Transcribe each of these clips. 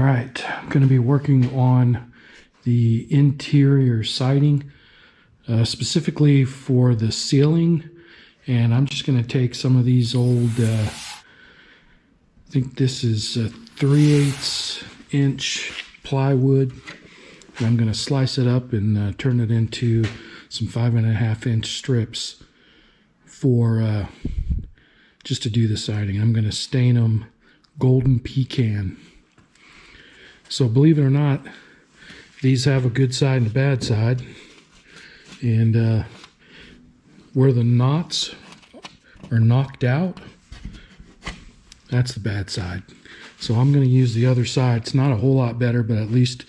All right, I'm going to be working on the interior siding, specifically for the ceiling. And I'm just going to take some of these old, I think this is 3/8 inch plywood. And I'm going to slice it up and turn it into some 5.5 inch strips for just to do the siding. I'm going to stain them golden pecan. So believe it or not, these have a good side and a bad side. And where the knots are knocked out, that's the bad side. So I'm going to use the other side. It's not a whole lot better, but at least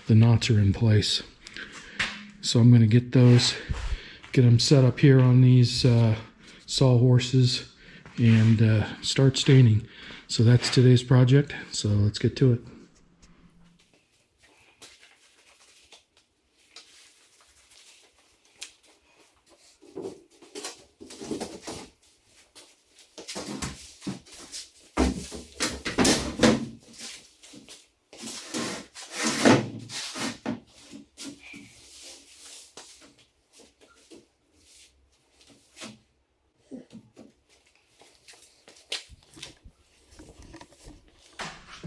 the knots are in place. So I'm going to get them set up here on these sawhorses and start staining. So that's today's project. So let's get to it.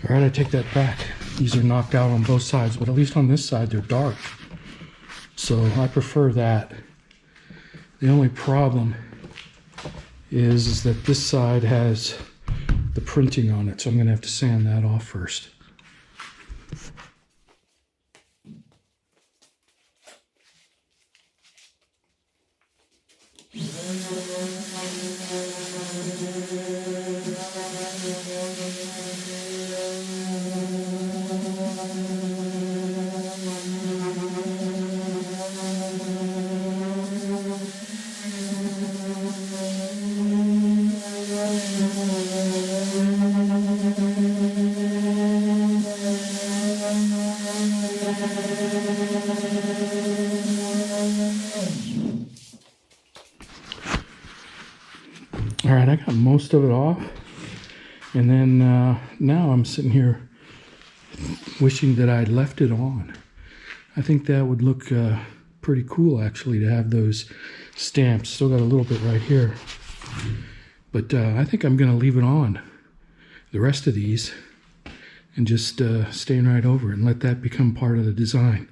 All right, I take that back. These are knocked out on both sides, but at least on this side, they're dark. So I prefer that. The only problem is that this side has the printing on it, so I'm gonna have to sand that off first. All right, I got most of it off, and then now I'm sitting here wishing that I'd left it on. I think that would look pretty cool, actually, to have those stamps. Still got a little bit right here, but I think I'm going to leave it on, the rest of these, and just stain right over it and let that become part of the design.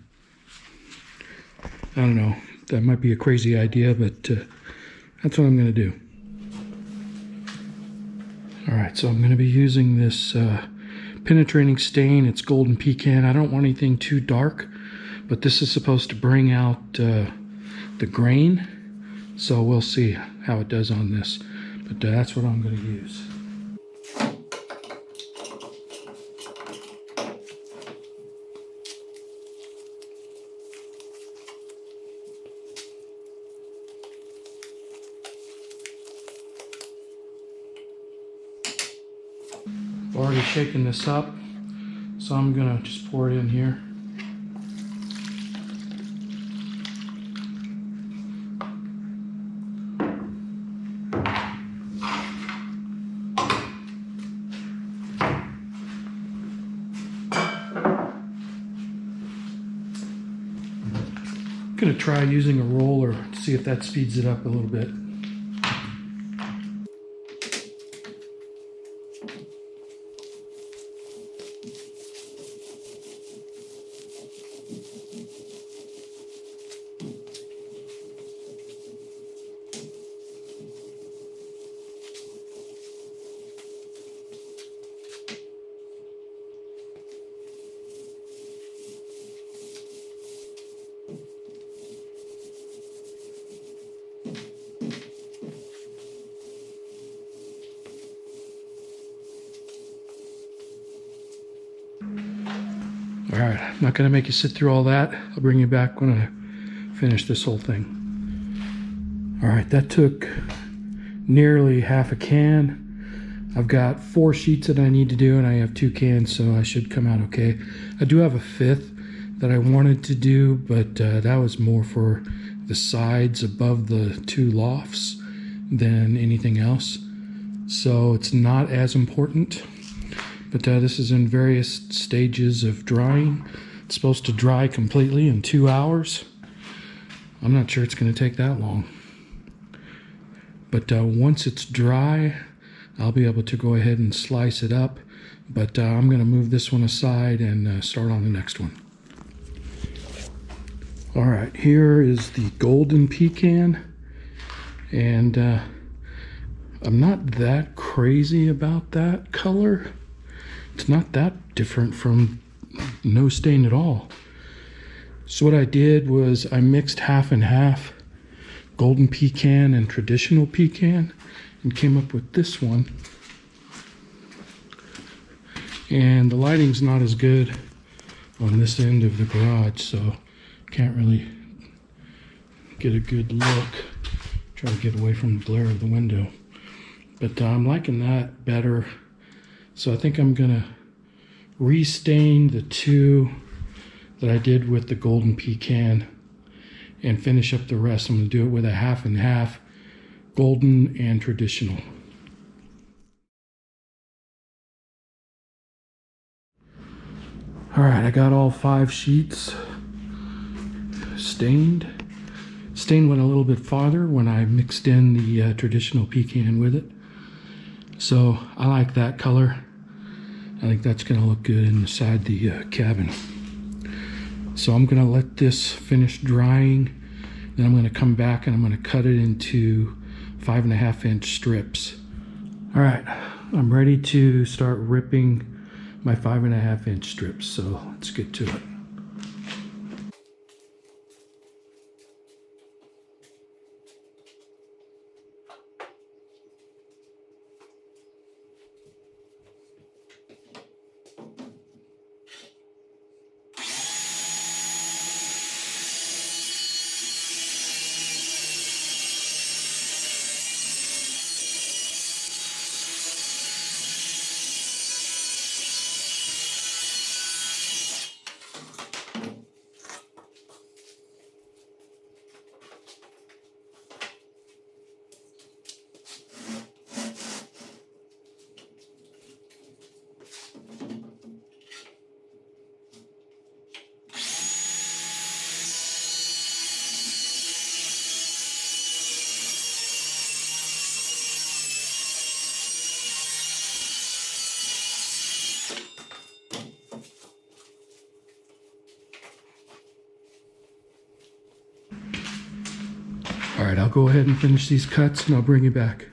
I don't know, that might be a crazy idea, but that's what I'm going to do. All right, so I'm going to be using this penetrating stain. It's golden pecan. I don't want anything too dark, but this is supposed to bring out the grain. So we'll see how it does on this. But that's what I'm going to use. Already shaken this up, so I'm gonna just pour it in here. I'm gonna try using a roller to see if that speeds it up a little bit. All right, I'm not gonna make you sit through all that. I'll bring you back when I finish this whole thing. All right, that took nearly half a can. I've got 4 sheets that I need to do, and I have 2 cans, so I should come out okay. I do have a 5th that I wanted to do, but that was more for the sides above the 2 lofts than anything else. So it's not as important. But this is in various stages of drying. It's supposed to dry completely in 2 hours. I'm not sure it's going to take that long. But once it's dry, I'll be able to go ahead and slice it up. But I'm going to move this one aside and start on the next one. All right, here is the golden pecan. And I'm not that crazy about that color. It's not that different from no stain at all. So what I did was I mixed half and half golden pecan and traditional pecan and came up with this one. And the lighting's not as good on this end of the garage, so can't really get a good look. Try to get away from the glare of the window. But I'm liking that better. So I think I'm gonna restain the two that I did with the golden pecan and finish up the rest. I'm gonna do it with a half and half, golden and traditional. All right, I got all 5 sheets stained. Stain went a little bit farther when I mixed in the traditional pecan with it. So I like that color. I think that's gonna look good inside the cabin. So I'm gonna let this finish drying. Then I'm gonna come back and I'm gonna cut it into 5.5-inch strips. All right, I'm ready to start ripping my 5.5-inch strips. So let's get to it. All right, I'll go ahead and finish these cuts and I'll bring you back.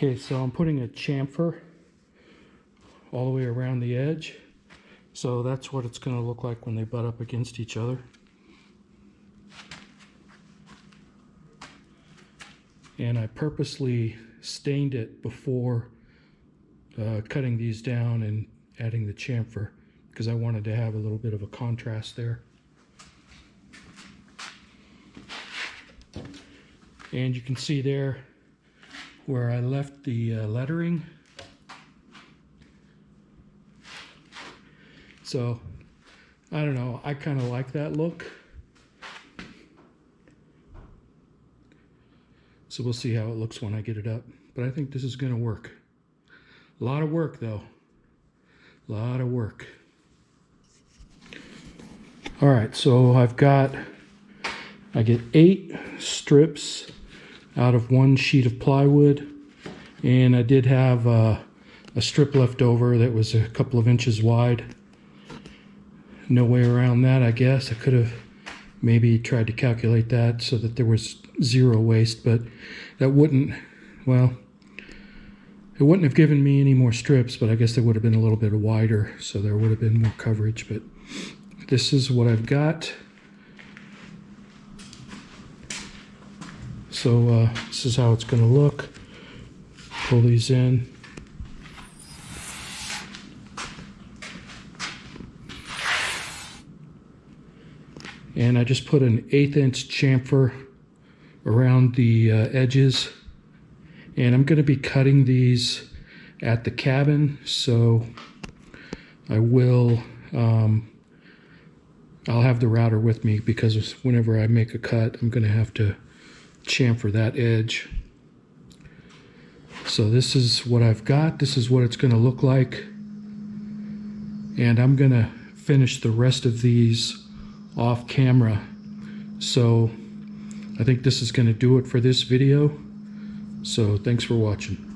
Okay, so I'm putting a chamfer all the way around the edge. So that's what it's going to look like when they butt up against each other. And I purposely stained it before cutting these down and adding the chamfer because I wanted to have a little bit of a contrast there. And you can see there where I left the lettering. So, I don't know, I kind of like that look. So we'll see how it looks when I get it up. But I think this is gonna work. A lot of work though, a lot of work. All right, so I get 8 strips out of 1 sheet of plywood, and I did have a strip left over that was a couple of inches wide. No way around that, I guess. I could have maybe tried to calculate that so that there was 0 waste, but that wouldn't, well, it wouldn't have given me any more strips, but I guess they would have been a little bit wider, so there would have been more coverage. But this is what I've got. So this is how it's going to look. Pull these in. And I just put an 1/8 inch chamfer around the edges. And I'm going to be cutting these at the cabin, so I will, I'll have the router with me, because whenever I make a cut, I'm going to have to chamfer that edge. So this is what I've got. This is what it's going to look like. And I'm going to finish the rest of these off camera. So I think this is going to do it for this video. So thanks for watching.